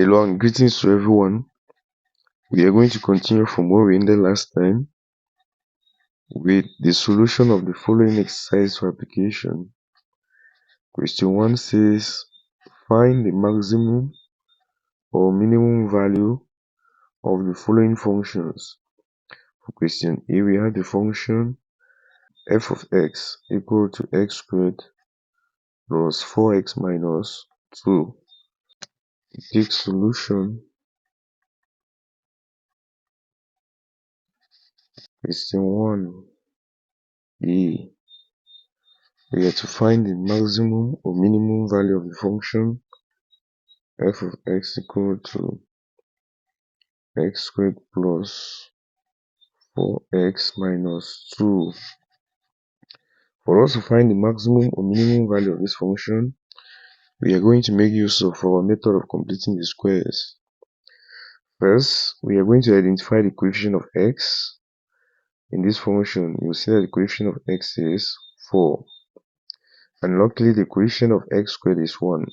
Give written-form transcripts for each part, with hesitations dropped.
Hello and greetings to everyone. We are going to continue from where we ended last time with the solution of the following exercise for application. Question 1 says find the maximum or minimum value of the following functions. For question A, we have the function f of x equal to x squared plus 4x minus 2. Take solution. Question 1 A. We have to find the maximum or minimum value of the function f of x equal to x squared plus 4x minus 2. For us to find the maximum or minimum value of this function, we are going to make use of our method of completing the squares. First, we are going to identify the coefficient of x. In this function, you'll see that the coefficient of x is 4. And luckily, the coefficient of x squared is 1.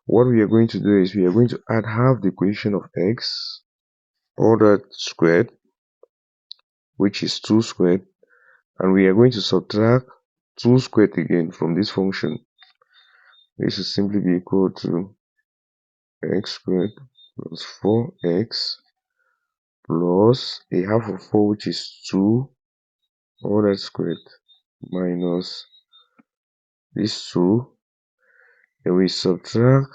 What we are going to do is we are going to add half the coefficient of x, all that squared, which is 2 squared, and we are going to subtract 2 squared again from this function. This will simply be equal to x squared plus 4x plus a half of 4, which is 2, all that squared, minus this 2. Then we subtract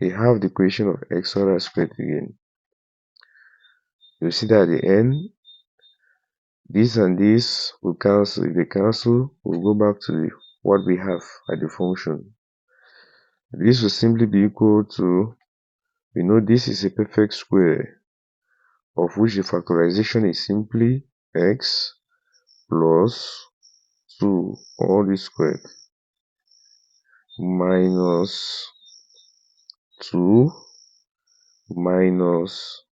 a half the equation of x, all that squared again. You'll see that at the end, this and this will cancel. If they cancel, we'll go back to what we have at the function. This will simply be equal to, we know this is a perfect square, of which the factorization is simply x plus 2 all this squared minus 2 minus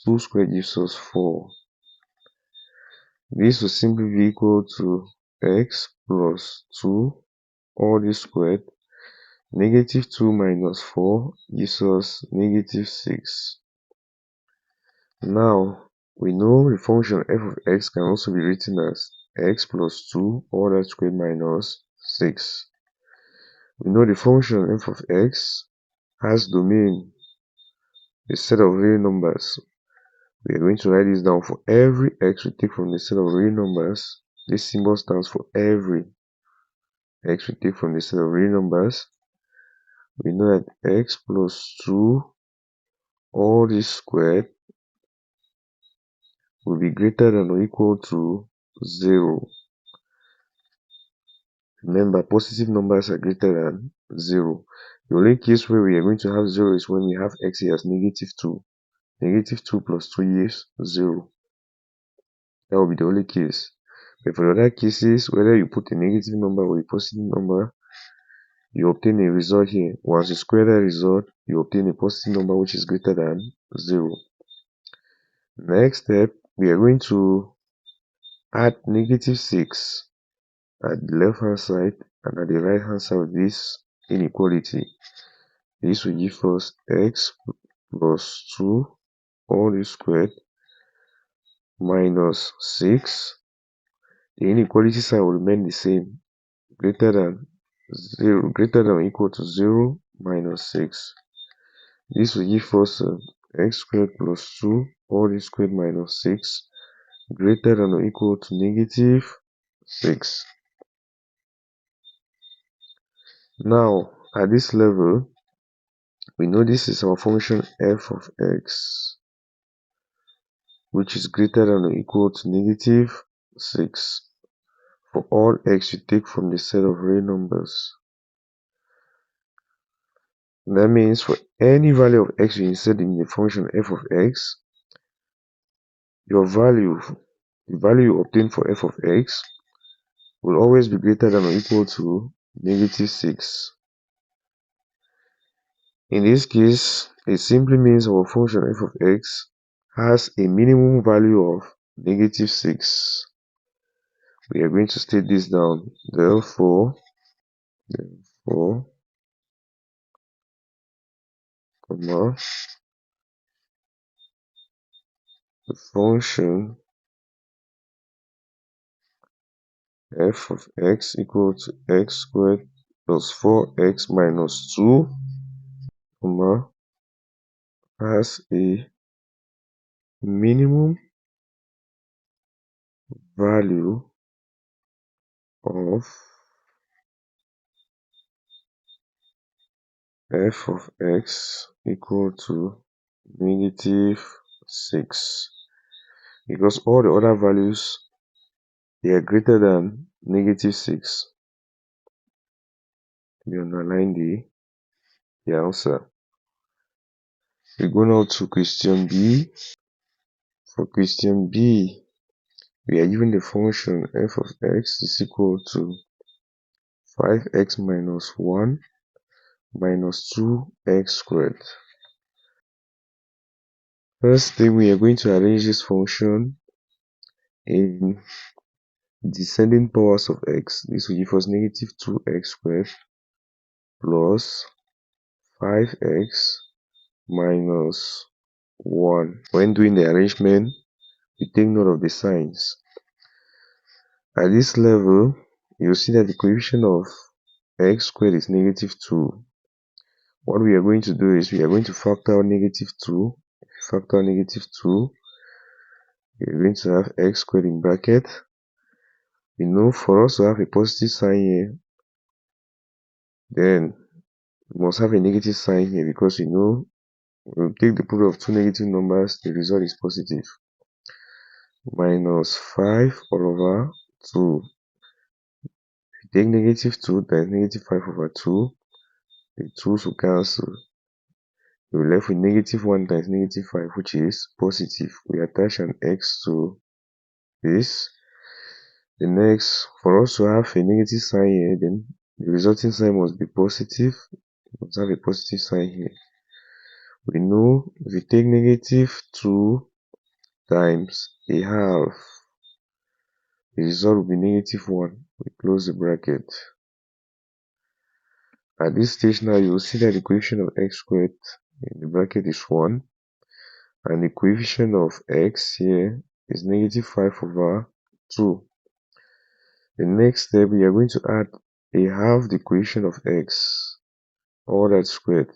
2 squared gives us 4. This will simply be equal to x plus 2 all this squared. Negative 2 minus 4 gives us negative 6. Now, we know the function f of x can also be written as x plus 2 all that squared minus 6. We know the function f of x has domain, a set of real numbers. We are going to write this down. For every x we take from the set of real numbers, this symbol stands for every x we take from the set of real numbers. We know that x plus 2 all this squared will be greater than or equal to 0. Remember, positive numbers are greater than 0. The only case where we are going to have 0 is when we have x here as negative 2. Negative 2 plus 2 is 0. That will be the only case. But for the other cases, whether you put a negative number or a positive number, you obtain a result here. Once you square that result, you obtain a positive number which is greater than 0. Next step, we are going to add negative 6 at the left hand side and at the right hand side of this inequality. This will give us x plus 2 all this squared minus 6. The inequality sign will remain the same, greater than or equal to 0 minus 6. This will give us x squared plus 2 all this squared minus 6 greater than or equal to negative 6. Now, at this level, we know this is our function f of x, which is greater than or equal to negative 6 for all x you take from the set of real numbers. That means for any value of x you insert in the function f of x, the value you obtain for f of x will always be greater than or equal to negative 6. In this case, it simply means our function f of x has a minimum value of negative 6. We are going to state this down. Therefore comma, the function f of x equal to x squared plus 4x minus 2, comma, has a minimum value of f of x equal to -6, because all the other values, they are greater than -6. We underline the answer. We go now to question B. For question B, we are given the function f of x is equal to 5x minus 1 minus 2x squared. First thing, we are going to arrange this function in descending powers of x. This will give us -2x squared plus 5x minus 1. When doing the arrangement, we take note of the signs. At this level, you'll see that the coefficient of x squared is -2. What we are going to do is we are going to factor out -2. Factor -2, we're going to have x squared in bracket. We know for us to have a positive sign here, then we must have a negative sign here, because we know when we take the product of two negative numbers, the result is positive. Minus 5 all over 2. If you take -2 times -5 over 2, the 2's will cancel. You're left with -1 times -5, which is positive. We attach an x to this. The next, for us to have a negative sign here, then the resulting sign must be positive. We must have a positive sign here. We know if we take -2 times a half, the result will be -1. We close the bracket. At this stage now, you will see that the coefficient of x squared in the bracket is 1, and the coefficient of x here is -5 over 2. The next step, we are going to add a half the coefficient of x, all that squared,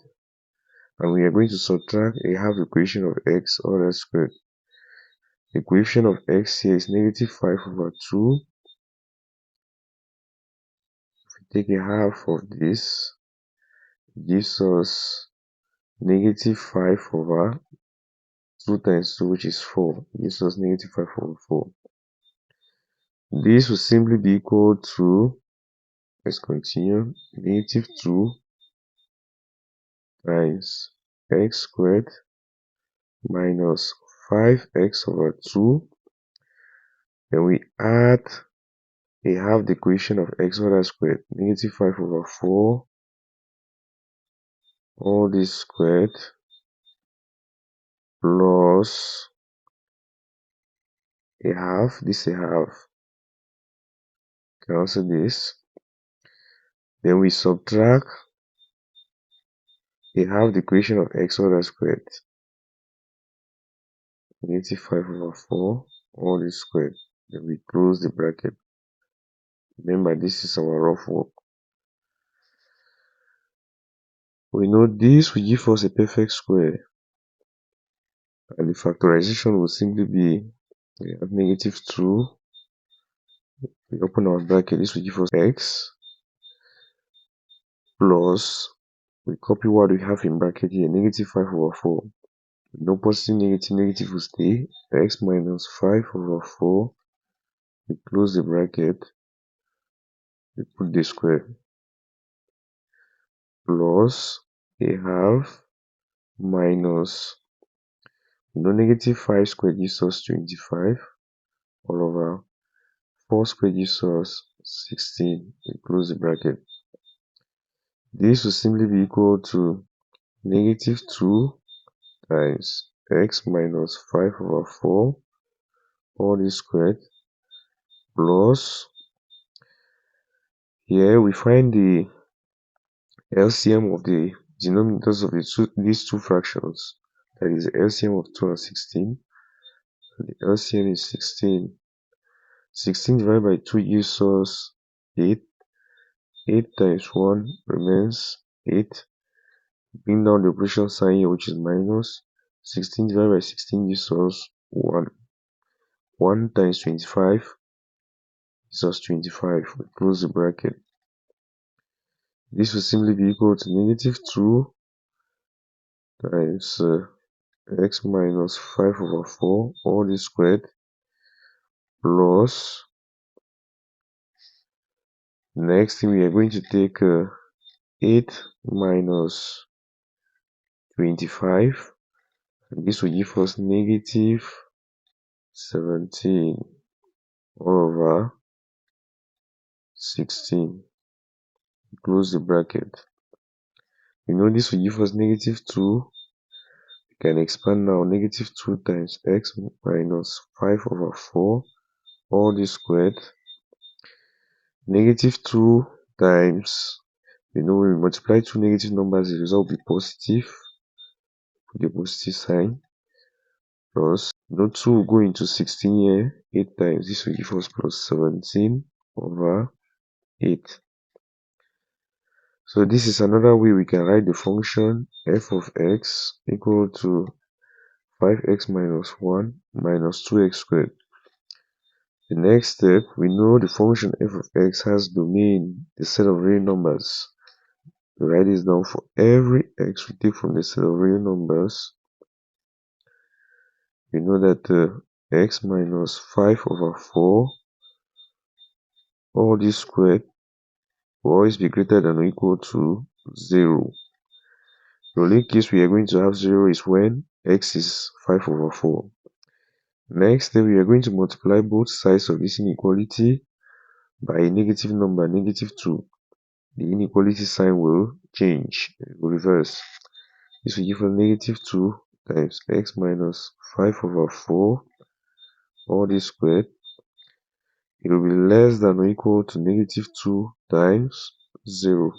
and we are going to subtract a half the coefficient of x, all that squared. The coefficient of x here is -5 over 2. If we take a half of this, it gives us -5 over 2 times 2, which is 4. It gives us -5 over 4. This will simply be equal to, let's continue, -2 times x squared minus 5x over 2. Then we add a half the coefficient of x all that squared, -5 over 4, all this squared, plus a half, this a half, cancel this. Then we subtract a half the coefficient of x all that squared, -5 over 4, all this squared. Then we close the bracket. Remember, this is our rough work. We know this will give us a perfect square, and the factorization will simply be, we have -2, we open our bracket, this will give us x, plus, we copy what we have in bracket here, -5 over 4. No positive, negative, negative will stay, x minus 5 over 4, we close the bracket, we put the square, plus a half minus, -5 squared gives us 25 all over 4 squared gives us 16. We close the bracket. This will simply be equal to -2 times x minus 5 over 4, all this squared, plus, here we find the LCM of the denominators of these two fractions, that is the LCM of 2 and 16. And the LCM is 16. 16 divided by 2 gives us 8. 8 times 1 remains 8. Bring down the operation sign here, which is minus. 16 divided by 16 gives us 1. 1 times 25 gives us 25. We close the bracket. This will simply be equal to negative 2 times x minus 5 over 4 all this squared plus, next thing we are going to take 8 minus 25, and this will give us negative 17 all over 16. Close the bracket. We know this will give us negative 2. We can expand now. Negative 2 times x minus 5 over 4 all this squared. Negative 2 times, when we multiply two negative numbers, the result will be positive. Put the positive sign. Plus, 2 will go into 16 here. 8 times, this will give us plus 17 over 8. So this is another way we can write the function f of x equal to 5x minus 1 minus 2x squared. The next step, we know the function f of x has domain, the set of real numbers. We write this down for every x we take from the set of real numbers. We know that x minus 5 over 4 all this squared will always be greater than or equal to 0. The only case we are going to have 0 is when x is 5 over 4. Next, then we are going to multiply both sides of this inequality by a negative number, negative 2. The inequality sign will change, it will reverse. This will give us negative 2 times x minus 5 over 4 all this squared. It will be less than or equal to negative 2 times 0.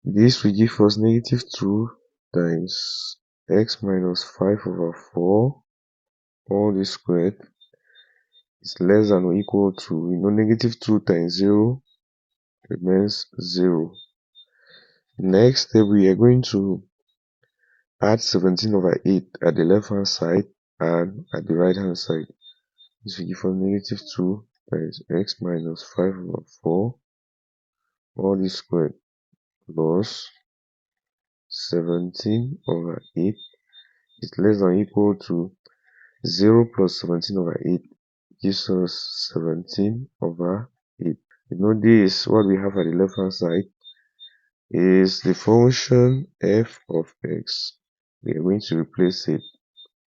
This will give us negative 2 times x minus 5 over 4 all this squared is less than or equal to, negative 2 times 0 remains 0. Next, we are going to add 17 over 8 at the left hand side and at the right hand side. This will give us negative 2 times x minus 5 over 4 all this squared plus 17 over 8 is less than or equal to 0 plus 17 over 8 gives us 17 over 8. This, what we have at the left hand side is the function f of x. We are going to replace it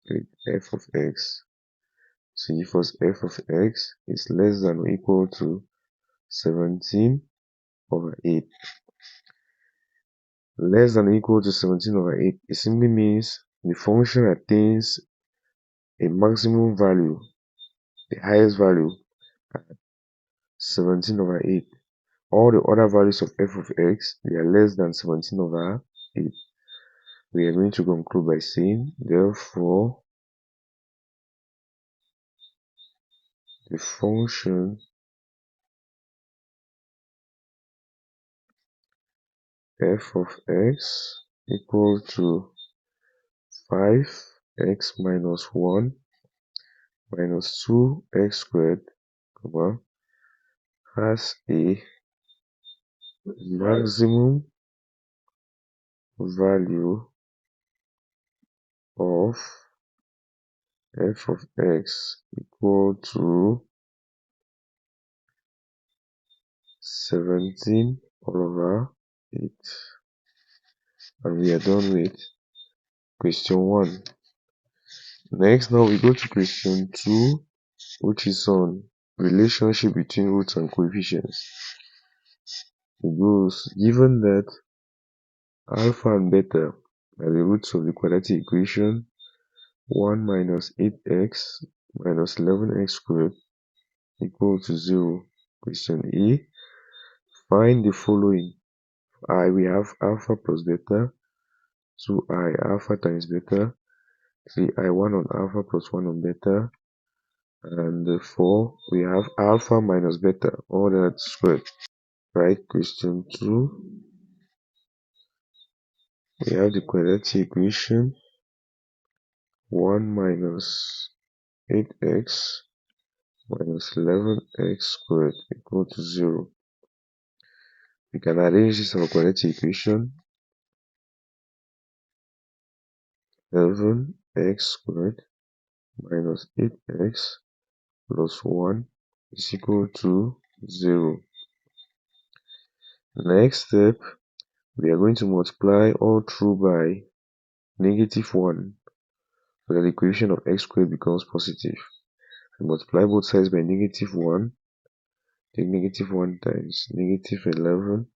with f of x. So if us f of x is less than or equal to 17 over 8. Less than or equal to 17 over 8, it simply means the function attains a maximum value, the highest value at 17 over 8. All the other values of f of x, they are less than 17 over 8. We are going to conclude by saying, therefore, the function f of x equal to 5x minus 1 minus 2x squared, has a maximum value of f of x equal to 17 all over 8. And we are done with question 1. Next, now we go to question 2, which is on relationship between roots and coefficients. It goes, given that alpha and beta are the roots of the quadratic equation 1 minus 8x minus 11x squared equal to 0. Question A, find the following I, we have alpha plus beta, 2I alpha times beta, 3I 1 on alpha plus 1 on beta, and 4 we have alpha minus beta, all that squared. Right, question 2, we have the quadratic equation 1 minus 8x minus 11x squared equal to 0. We can arrange this our quadratic equation. 11x squared minus 8x plus 1 is equal to 0. Next step, we are going to multiply all through by negative 1 so that the equation of x squared becomes positive. We multiply both sides by negative 1, take negative 1 times negative 11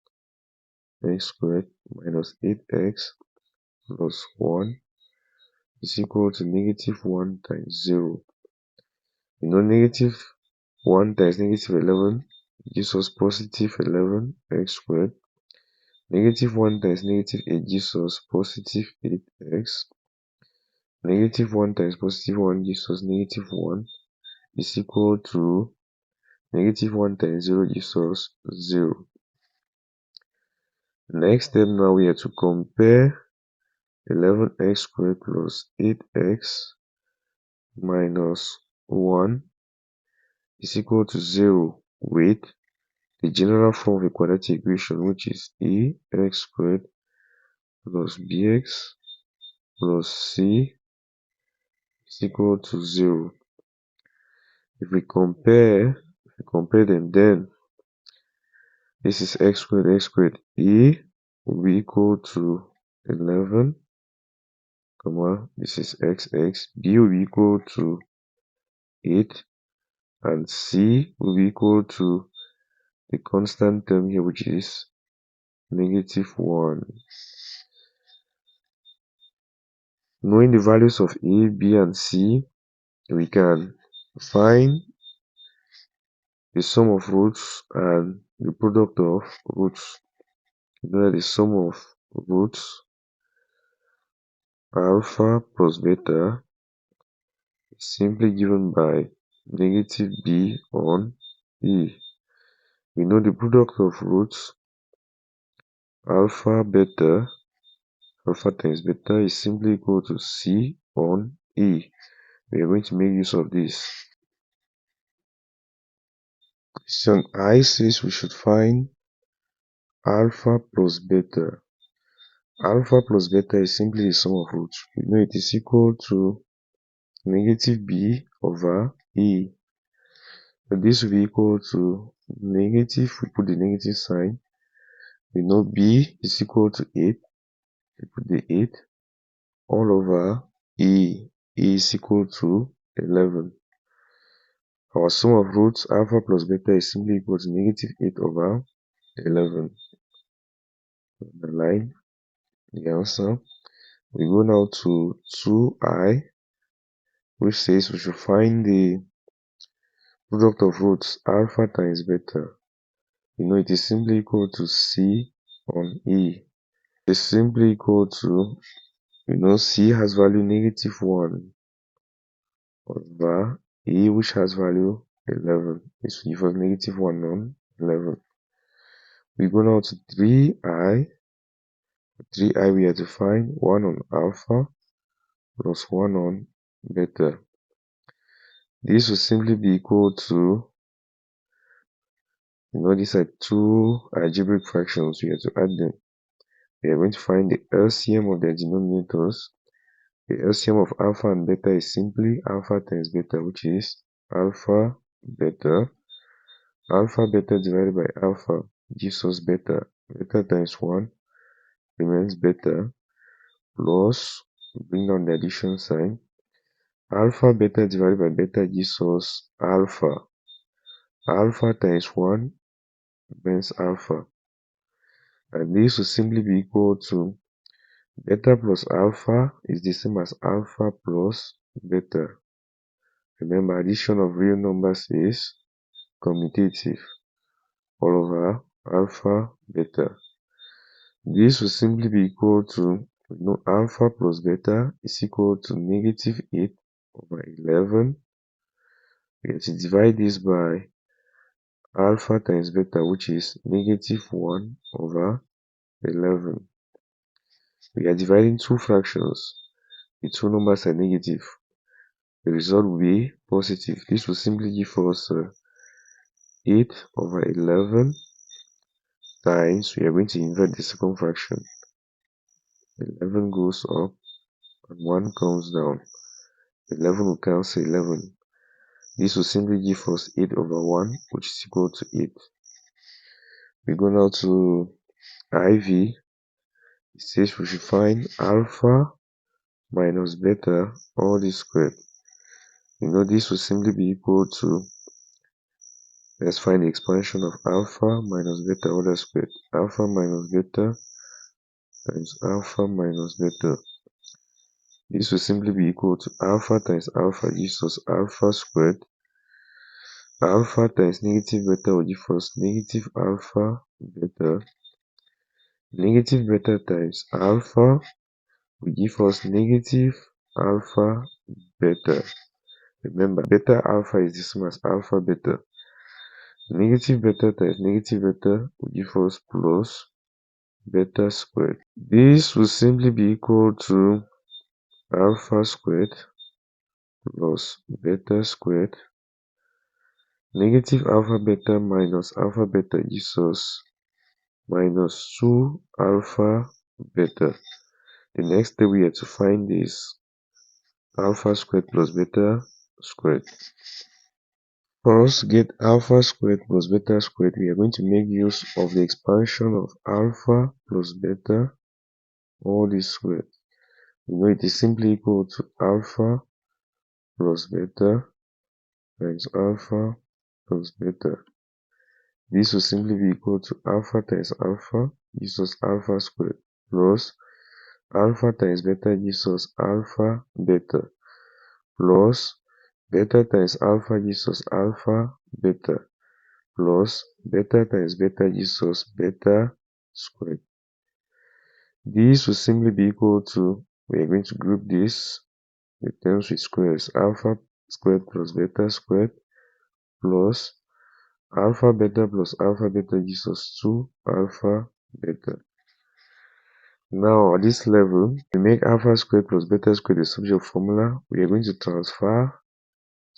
x squared minus 8x plus 1 is equal to negative 1 times 0. You know, negative 1 times negative 11 gives us positive 11 x squared. Negative 1 times negative 8 gives us positive 8x. Negative 1 times positive 1 gives us negative 1 is equal to negative 1 times 0 gives us 0. Next step now, we have to compare 11x squared plus 8x minus 1 is equal to 0 with the general form of a quadratic equation, which is ax squared plus bx plus c is equal to 0. If we compare them, then this is x squared. A will be equal to 11, comma, this is xx. B will be equal to 8, and c will be equal to the constant term here, which is negative 1. Knowing the values of a, b, and c, we can find the sum of roots and the product of roots. Where the sum of roots alpha plus beta is simply given by negative b on e. We know the product of roots alpha times beta is simply equal to c on e. We are going to make use of this. Question I says we should find alpha plus beta. Alpha plus beta is simply the sum of roots. We know it is equal to negative b over e. So this will be equal to negative, we put the negative sign. We know b is equal to 8. We put the 8 all over e. E is equal to 11. Our sum of roots alpha plus beta is simply equal to negative 8 over 11. Underline the answer. We go now to 2i, which says we should find the product of roots alpha times beta. You know it is simply equal to c on e. It is simply equal to, c has value negative 1 over e, which has value 11. This will give us negative 1 on 11. We go now to 3i. 3i we have to find 1 on alpha plus 1 on beta. This will simply be equal to, these are two algebraic fractions. We have to add them. We are going to find the LCM of their denominators. The LCM of alpha and beta is simply alpha times beta, which is alpha beta. Alpha beta divided by alpha gives us beta. Beta times 1 remains beta, plus, bring down the addition sign. Alpha beta divided by beta gives us alpha. Alpha times 1 remains alpha. And this will simply be equal to beta plus alpha is the same as alpha plus beta. Remember, addition of real numbers is commutative all over alpha beta. This will simply be equal to, alpha plus beta is equal to negative 8 over 11. We have to divide this by alpha times beta, which is negative 1 over 11. We are dividing two fractions. The two numbers are negative. The result will be positive. This will simply give us 8 over 11 times, we are going to invert the second fraction. 11 goes up and 1 comes down. 11 will cancel 11. This will simply give us 8 over 1, which is equal to 8. We go now to IV. It says we should find alpha minus beta all this squared. This will simply be equal to, let's find the expansion of alpha minus beta all that squared. Alpha minus beta times alpha minus beta. This will simply be equal to alpha times alpha gives us alpha squared. Alpha times negative beta will give us negative alpha beta. Negative beta times alpha will give us negative alpha beta. Remember, beta alpha is the same as alpha beta. Negative beta times negative beta will give us plus beta squared. This will simply be equal to alpha squared plus beta squared. Negative alpha beta minus alpha beta gives us minus 2 alpha beta. The next step we have to find is alpha squared plus beta squared. First, get alpha squared plus beta squared. We are going to make use of the expansion of alpha plus beta all this squared. It is simply equal to alpha plus beta times alpha plus beta. This will simply be equal to alpha times alpha gives us alpha squared plus alpha times beta gives us alpha beta plus beta times alpha gives us alpha beta plus beta times beta gives us beta squared. This will simply be equal to, we are going to group this, the terms with squares, alpha squared plus beta squared plus alpha beta plus alpha beta gives us 2 alpha beta. Now at this level, we make alpha squared plus beta squared the subject formula. We are going to transfer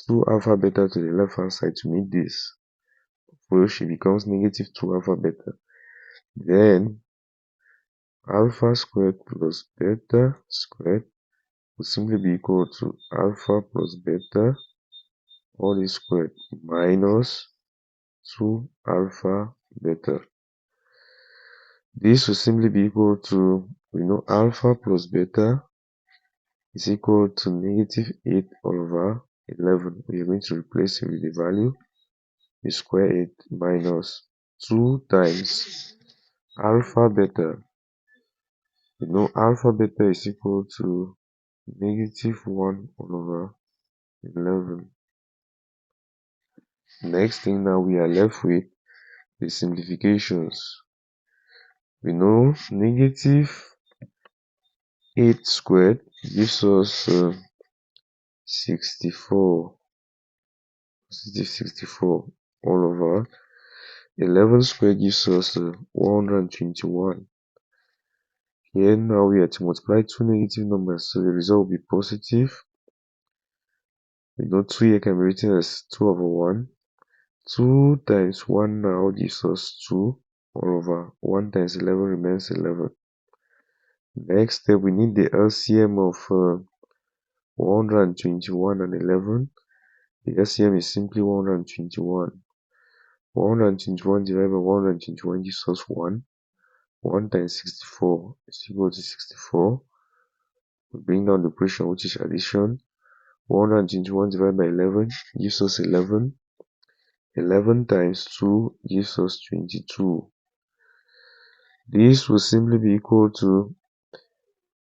2 alpha beta to the left hand side to meet this, which it becomes negative 2 alpha beta. Then alpha squared plus beta squared will simply be equal to alpha plus beta all is squared minus 2 alpha beta. This will simply be equal to, alpha plus beta is equal to negative 8 over 11. We are going to replace it with the value. We square it minus 2 times alpha beta. Alpha beta is equal to negative 1 over 11. Next thing now we are left with the simplifications. We know negative 8 squared gives us 64, positive 64 all over 11 squared gives us 121. Here now we have to multiply two negative numbers, so the result will be positive. 2 here can be written as 2 over 1. 2 times 1 now gives us 2 all over 1 times 11 remains 11. Next step, we need the LCM of 121 and 11. The LCM is simply 121. 121 divided by 121 gives us 1. 1 times 64 is equal to 64. We bring down the operation, which is addition. 121 divided by 11 gives us 11. 11 times 2 gives us 22. This will simply be equal to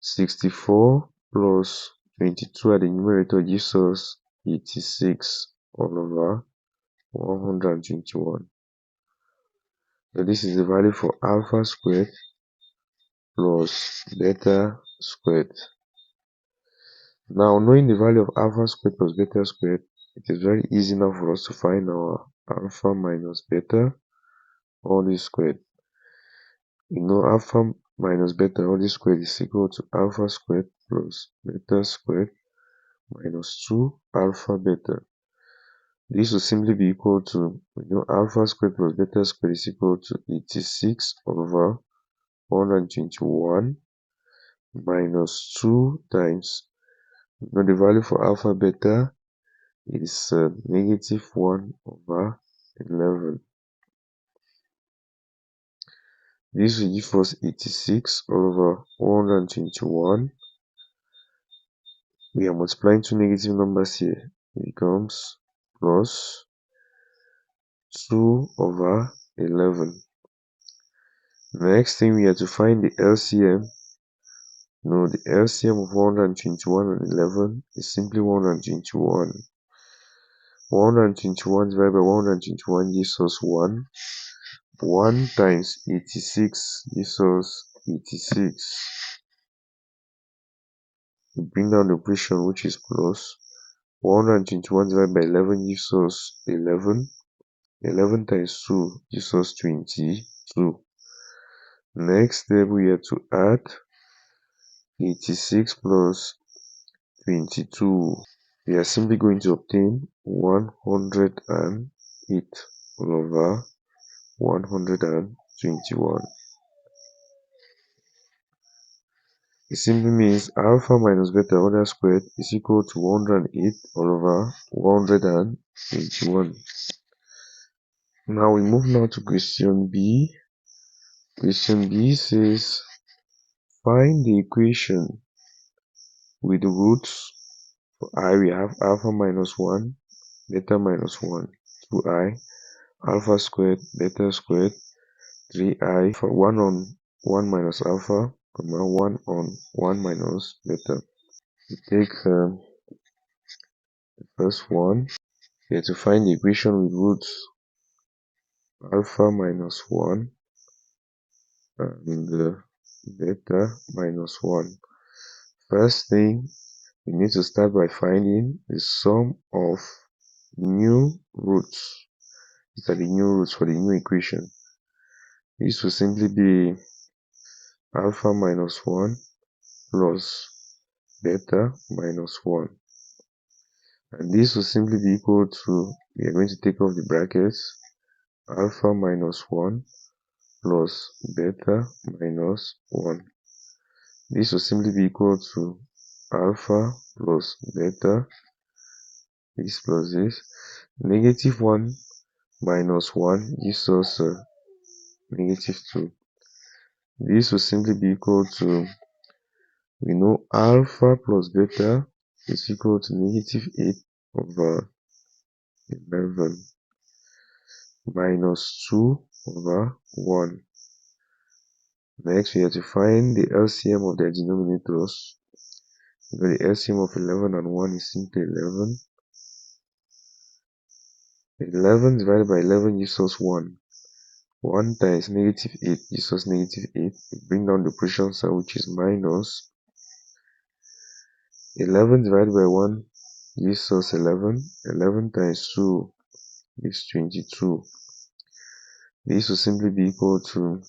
64 plus 22 at the numerator gives us 86 all over 121. So this is the value for alpha squared plus beta squared. Now, knowing the value of alpha squared plus beta squared, it is very easy now for us to find our alpha minus beta all this squared. You know, alpha minus beta all this squared is equal to alpha squared plus beta squared minus 2 alpha beta. This will simply be equal to, alpha squared plus beta squared is equal to 86 over 121 minus 2 times, the value for alpha beta is negative 1 over 11. This will give us 86 over 121. We are multiplying two negative numbers here. It becomes plus 2 over 11. Next thing, we have to find the LCM. No, the LCM of 121 and 11 is simply 121. 121 divided by 121 gives us 1. 1 times 86 gives us 86. We bring down the equation, which is plus 121 divided by 11 gives us 11. 11 times 2 gives us 22. Next step, we have to add 86 plus 22. We are simply going to obtain 108 over 121. It simply means alpha minus beta all that squared is equal to 108 all over 121. Now we move now to question B. Question B says find the equation with the roots. For I we have alpha minus 1, beta minus 1, 2i, alpha squared, beta squared, 3i, for 1 on 1 minus alpha, 1 on 1 minus beta. We take the first one. We have to find the equation with roots alpha minus 1 and beta minus 1. First thing, we need to start by finding the sum of new roots. These are the new roots for the new equation. This will simply be alpha minus 1 plus beta minus 1. And this will simply be equal to, we are going to take off the brackets, alpha minus 1 plus beta minus 1. This will simply be equal to alpha plus beta, this plus this. Negative 1 minus 1 gives us negative 2. This will simply be equal to, we know alpha plus beta is equal to negative 8 over 11 minus 2 over 1. Next, we have to find the LCM of their denominators. The LCM of 11 and 1 is simply 11. 11 divided by 11 gives us 1. 1 times negative 8 gives us negative 8. We bring down the operation sign, which is minus. 11 divided by 1 gives us 11. 11 times 2 is 22. This will simply be equal to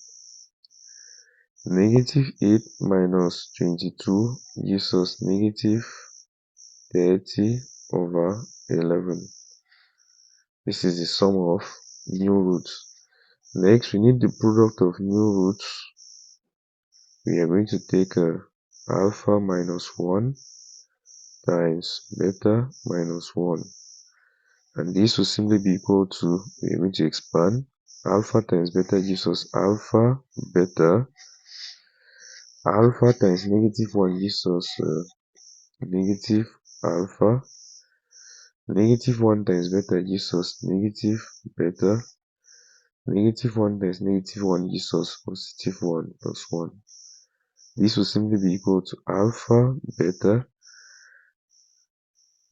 negative 8 minus 22 gives us negative 30 over 11. This is the sum of new roots. Next, we need the product of new roots. We are going to take alpha minus 1 times beta minus 1. And this will simply be equal to, we are going to expand. Alpha times beta gives us alpha beta. Alpha times negative 1 gives us negative alpha. Negative 1 times beta gives us negative beta. Negative 1 times negative 1 gives us positive 1 plus 1. This will simply be equal to alpha beta.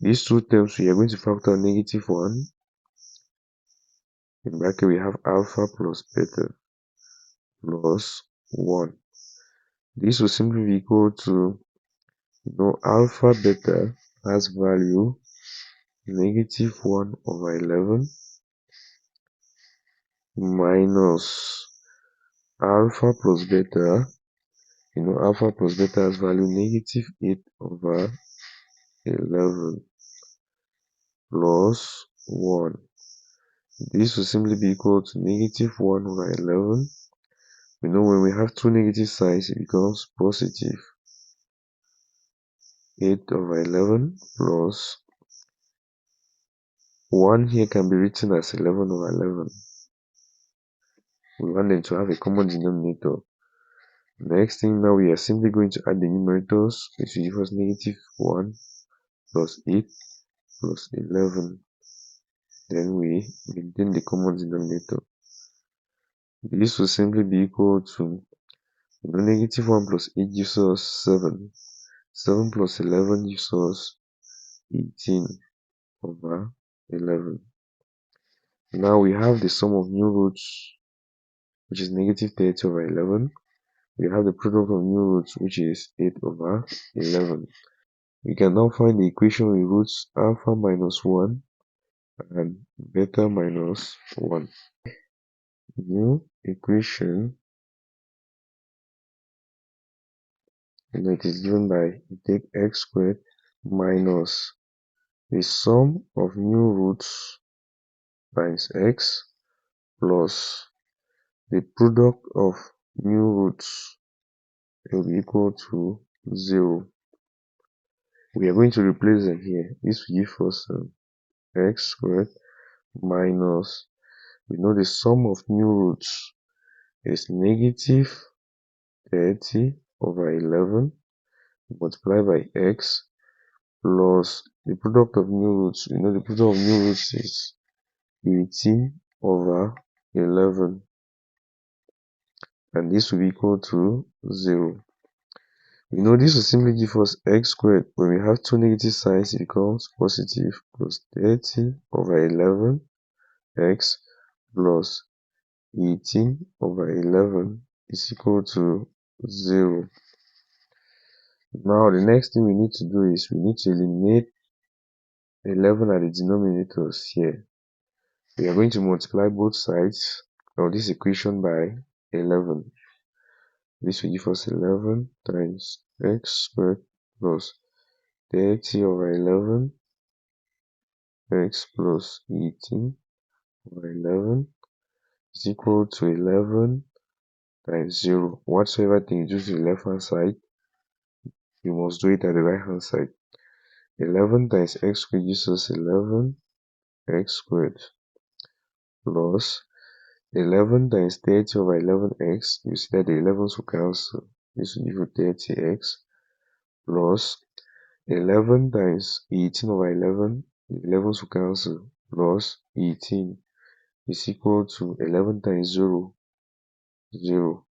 These two terms, we are going to factor negative 1. In bracket, we have alpha plus beta plus 1. This will simply be equal to, alpha beta has value -1/11 minus alpha plus beta. Alpha plus beta has value -8/11 plus 1. This will simply be equal to -1/11. When we have two negative signs, it becomes positive 8/11 plus 1 here can be written as 11/11. We want them to have a common denominator. Next thing, now we are simply going to add the numerators, which will give us -1 plus 8 plus 11. Then we maintain the common denominator. This will simply be equal to, -1 plus 8 gives us 7. 7 plus 11 gives us 18/11. Now we have the sum of new roots, which is -30/11. We have the product of new roots, which is 8/11. We can now find the equation with roots alpha minus 1 and beta minus 1. New equation, it is given by, you take x squared minus the sum of new roots times x plus the product of new roots will be equal to 0. We are going to replace them here. This will give us x squared minus, we know the sum of new roots is -30/11 multiplied by x plus the product of new roots. The product of new roots is 18/11, and this will be equal to 0. This will simply give us x squared. When we have two negative signs, it becomes positive, plus 30/11 x plus 18/11 is equal to 0. Now the next thing we need to do is we need to eliminate 11 at the denominators here. We are going to multiply both sides of this equation by 11. This will give us 11 times x squared plus 30/11 x plus 18/11 is equal to 11 times 0. Whatsoever thing you do to the left hand side, you must do it at the right hand side. 11 times x squared gives us 11 x squared plus 11 times 30/11x. You see that the 11s will cancel. This will give you 30x plus 11 times 18/11. The 11s will cancel, plus 18 is equal to 11 times 0, 0.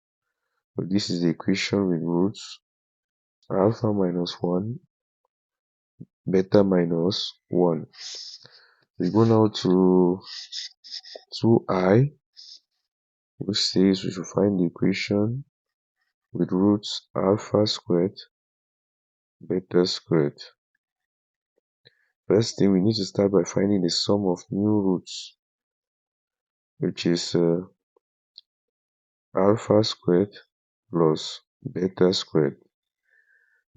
So this is the equation with roots alpha minus 1, beta minus 1. We go now to 2i, which says we should find the equation with roots alpha squared, beta squared. First thing, we need to start by finding the sum of new roots, which is alpha squared plus beta squared.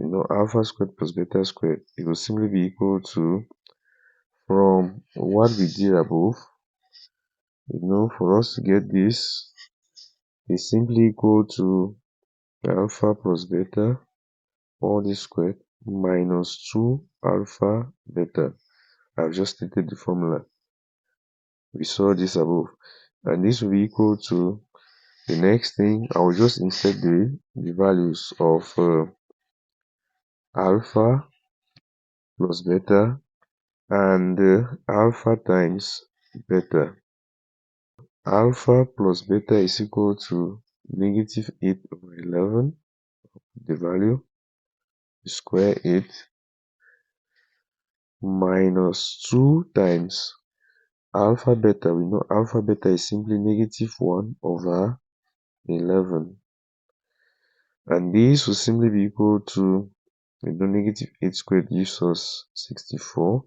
Alpha squared plus beta squared, it will simply be equal to, from what we did above, for us to get this, is simply equal to alpha plus beta, all this squared, minus 2 alpha beta. I've just stated the formula. We saw this above. And this will be equal to, the next thing, I will just insert the values of alpha plus beta and alpha times beta. Alpha plus beta is equal to -8/11, the value, square it, minus 2 times alpha beta. We know alpha beta is simply -1/11. And this will simply be equal to, negative 8 squared gives us 64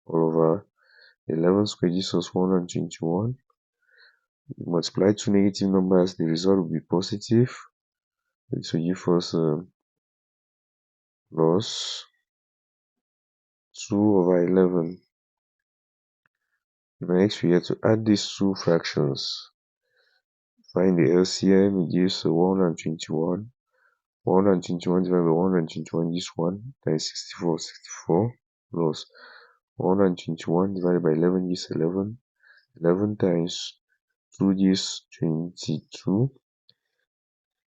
all over 11 squared gives us 121. Multiply two negative numbers, the result will be positive. This will give us plus 2 over 11. Next, we have to add these two fractions. Find the LCM, it gives 121. 121 divided by 121 gives 1 times 64, 64 plus 121 divided by 11 gives 11. 11 times 2 gives 22.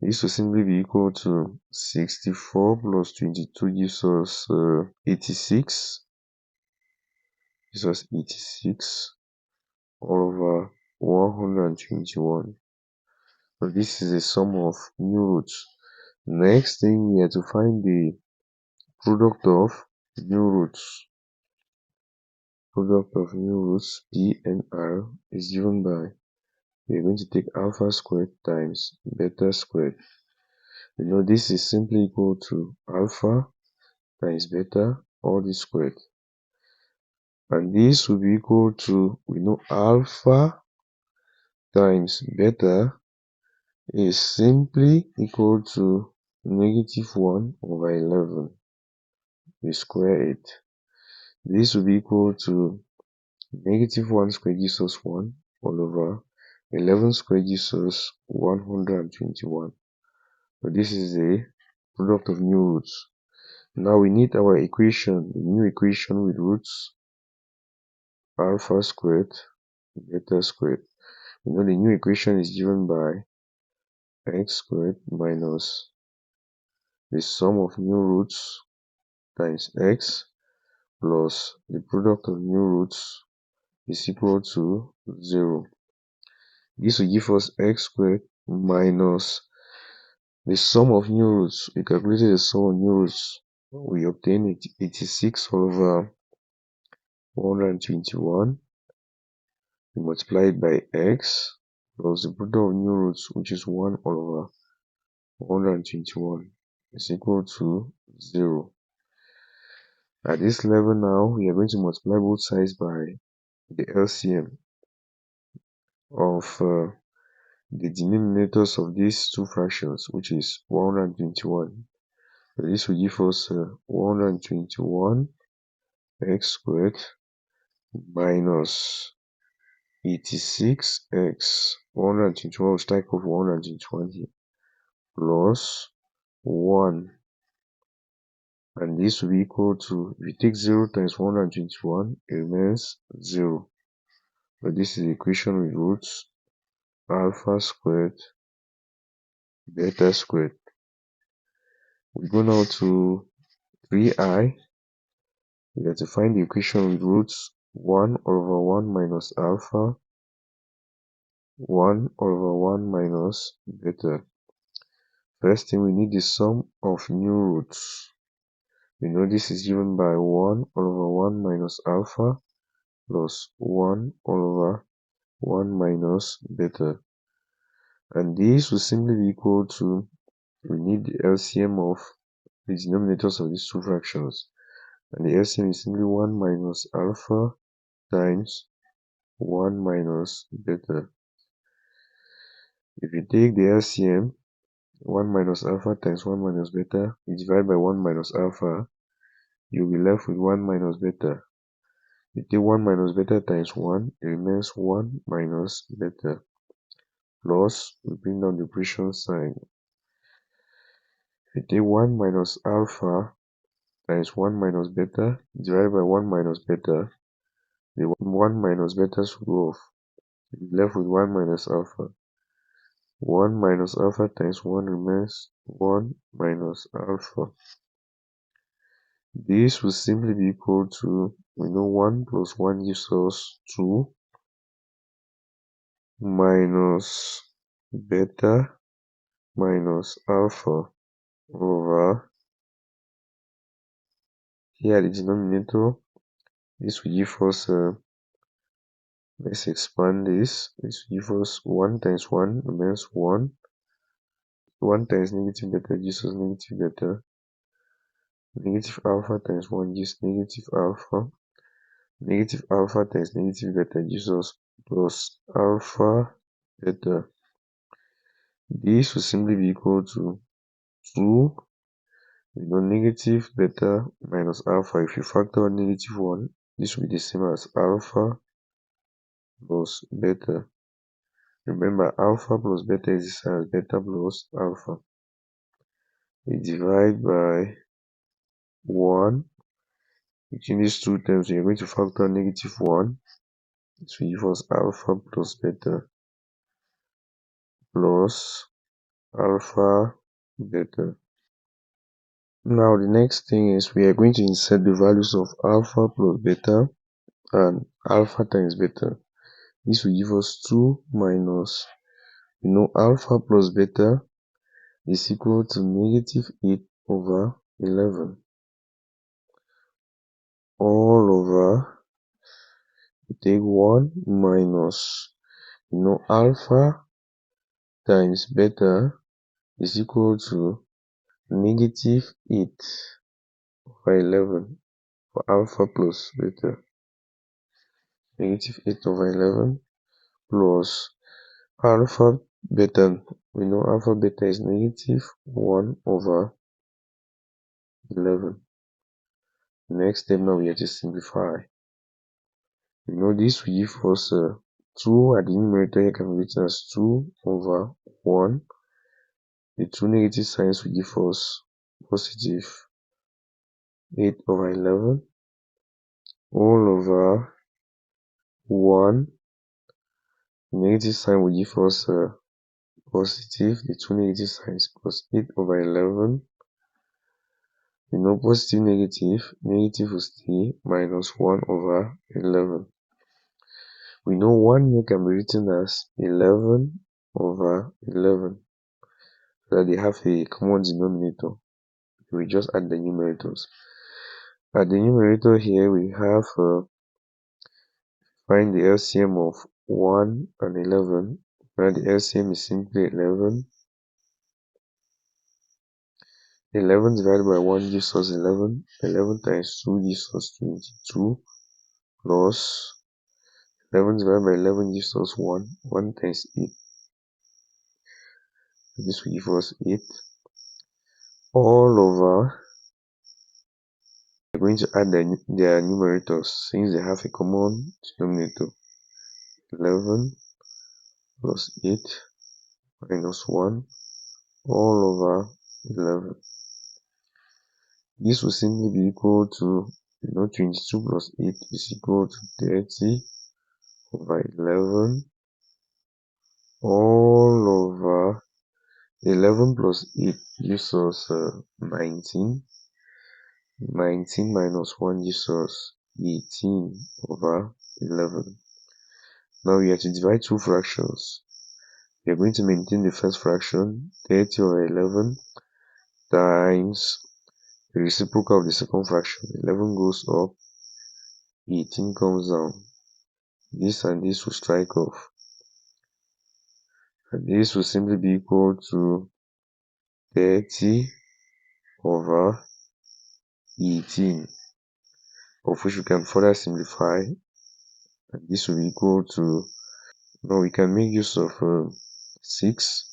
This will simply be equal to 64 plus 22 gives us 86. Gives us 86 all over 121. So this is a sum of new roots. Next thing, we have to find the product of new roots. Product of new roots, P and R, is given by, we are going to take alpha squared times beta squared. This is simply equal to alpha times beta, all this squared. And this will be equal to, we know alpha times beta is simply equal to negative 1 over 11. We square it. This will be equal to negative 1 squared gives us 1 all over 11 squared gives us 121. So this is the product of new roots. Now we need our equation, the new equation with roots alpha squared, beta squared. The new equation is given by x squared minus the sum of new roots times x plus the product of new roots is equal to 0. This will give us x squared minus the sum of new roots. We calculated the sum of new roots. We obtain 86 over 121. We multiply it by x plus the product of new roots, which is 1 over 121, is equal to 0. At this level now, we are going to multiply both sides by the LCM of the denominators of these two fractions, which is 121. So this will give us 121 x squared minus 86x. 121 will strike off 120 plus 1. And this will be equal to, if you take 0 times 121, it remains 0. So this is the equation with roots alpha squared, beta squared. We go now to 3i. We have to find the equation with roots 1 over 1 minus alpha, 1 over 1 minus beta. First thing, we need the sum of new roots. We know this is given by 1 over 1 minus alpha plus 1 over 1 minus beta. And this will simply be equal to, we need the LCM of the denominators of these two fractions. And the LCM is simply 1 minus alpha times 1 minus beta. If you take the LCM, 1 minus alpha times 1 minus beta, you divide by 1 minus alpha, you'll be left with 1 minus beta. You take 1 minus beta times 1, it remains 1 minus beta. Plus, we bring down the operation sign. If you take 1 minus alpha times 1 minus beta, divided by 1 minus beta, the 1 minus beta should go off. You'll be left with 1 minus alpha. 1 minus alpha times 1 remains 1 minus alpha. This will simply be equal to, we know 1 plus 1 gives us 2 minus beta minus alpha over, here the denominator, this will give us, let's expand this, this will give us 1 times 1 remains 1 1 times negative beta gives us negative beta. Negative alpha times 1 gives negative alpha. Negative alpha times negative beta gives us plus alpha beta. This will simply be equal to 2. Negative beta minus alpha. If you factor negative 1, this will be the same as alpha plus beta. Remember, alpha plus beta is the same as beta plus alpha. We divide by 1. Between these two terms, we are going to factor negative 1. This will give us alpha plus beta plus alpha beta. Now the next thing is we are going to insert the values of alpha plus beta and alpha times beta. This will give us 2 minus, alpha plus beta is equal to negative 8 over 11 all over, we take 1 minus, alpha times beta is equal to negative 8 over 11 for alpha plus beta. Negative 8 over 11 plus alpha beta. We know alpha beta is negative 1 over 11. Next step now we have to simplify. This will give us 2 at the numerator. Here can be written as 2 over 1. The two negative signs will give us positive 8 over 11 all over 1. The negative sign will give us positive, the two negative signs plus 8 over 11. Positive, negative will stay minus 1 over 11. We know 1 here can be written as 11 over 11. So that they have a common denominator. We just add the numerators. At the numerator here we have find the LCM of 1 and 11. Where the LCM is simply 11. 11 divided by 1 gives us 11. 11 times 2 gives us 22. Plus 11 divided by 11 gives us 1. 1 times 8. This will give us 8. All over, we're going to add their numerators since they have a common denominator. 11 plus 8 minus 1 all over 11. This will simply be equal to 22 plus 8 is equal to 30 over 11 all over 11 plus 8 gives us 19. 19 minus 1 gives us 18 over 11. Now we have to divide two fractions. We are going to maintain the first fraction, 30 over 11 times the reciprocal of the second fraction. 11 goes up, 18 comes down. This and this will strike off. And this will simply be equal to 30 over 18, of which we can further simplify. And this will be equal to, now we can make use of 6.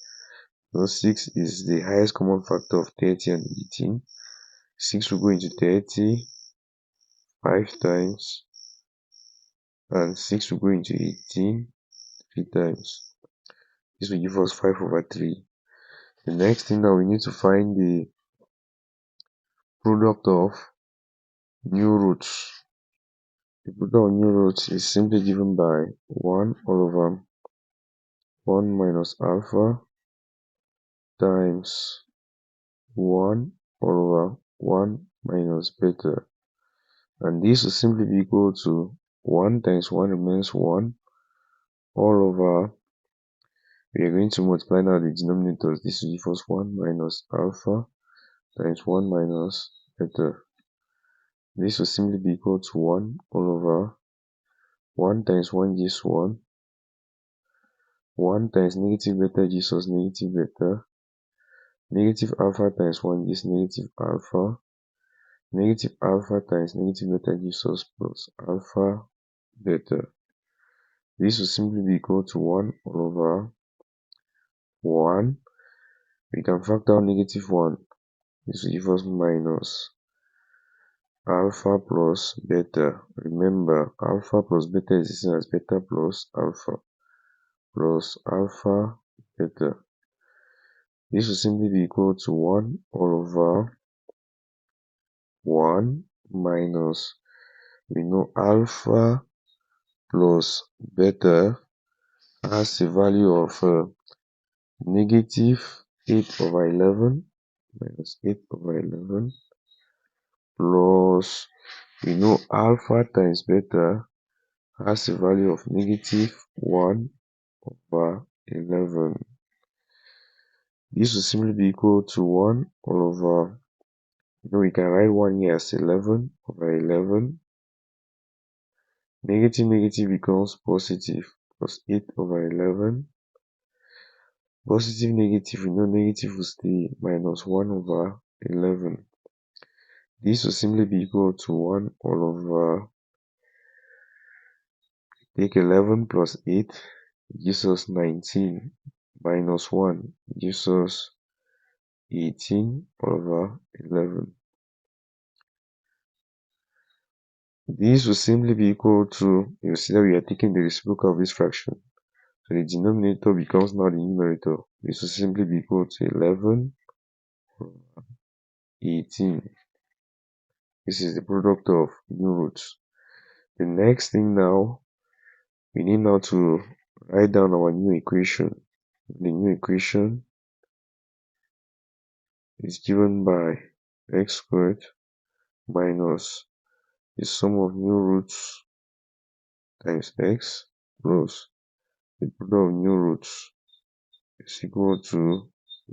6 is the highest common factor of 30 and 18. 6 will go into 30 5 times, and 6 will go into 18 3 times. This will give us 5 over 3. The next thing now we need to find the product of new roots. The product of new roots is simply given by 1 all over 1 minus alpha times 1 all over 1 minus beta. And this will simply be equal to 1 times 1 remains 1 all over, we are going to multiply now the denominators. This will give us 1 minus alpha times 1 minus beta. This will simply be equal to 1 all over 1 times 1 gives 1. 1 times negative beta gives us negative beta. Negative alpha times 1 gives negative alpha. Negative alpha times negative beta gives us plus alpha beta. This will simply be equal to 1 all over 1. We can factor out negative 1. This will give us minus alpha plus beta. Remember, alpha plus beta is the same as beta plus alpha beta. This will simply be equal to 1 all over 1 minus, we know alpha plus beta has a value of negative 8 over 11 minus 8 over 11 plus, we know alpha times beta has a value of negative 1 over 11. This will simply be equal to 1 all over, we can write 1 here as 11 over 11. Negative negative becomes positive plus 8 over 11. Positive negative, we know negative will stay minus 1 over 11. This will simply be equal to 1 all over, take 11 plus 8 gives us 19 minus 1 gives us 18 over 11. This will simply be equal to, you see that we are taking the reciprocal of this fraction. So the denominator becomes now the numerator. This will simply be equal to 11 over 18. This is the product of new roots. The next thing now, we need now to write down our new equation. The new equation is given by x squared minus the sum of new roots times x plus the product of new roots is equal to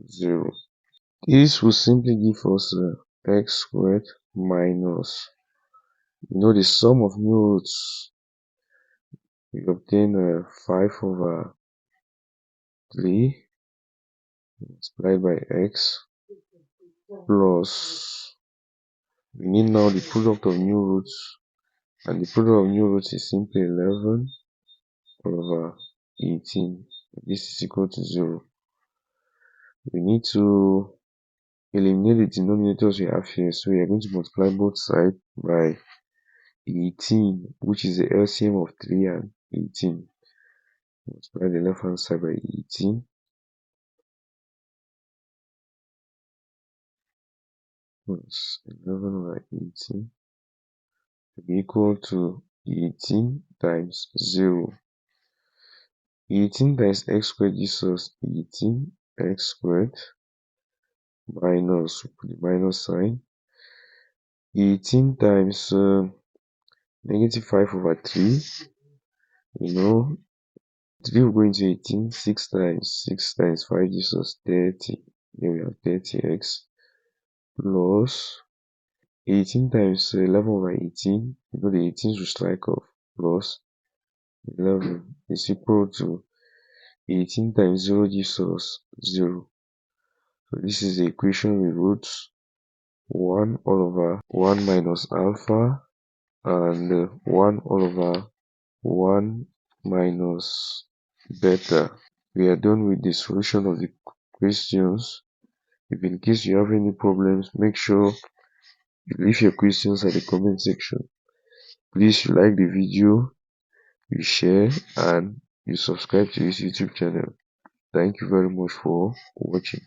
0. This will simply give us x squared minus, the sum of new roots. We obtain 5 over 3 multiplied by x plus, we need now the product of new roots, and the product of new roots is simply 11 over 18. This is equal to 0. We need to eliminate the denominators we have here, so we are going to multiply both sides by 18, which is the LCM of 3 and 18. Multiply the left hand side by 18 plus 11 over 18 to be equal to 18 times 0. 18 times x squared gives us 18 x squared minus, put the minus sign, 18 times negative 5 over 3. 3 will go into 18, 6 times 5 gives us 30. Then we have 30x plus 18 times 11 over 18. The 18s will strike off, plus 11 is equal to 18 times 0 gives us 0. So this is the equation with roots 1 all over 1 minus alpha and 1 all over 1 minus beta. We are done with the solution of the questions. If in case you have any problems, make sure you leave your questions at the comment section. Please like the video, you share, and you subscribe to this YouTube channel. Thank you very much for watching.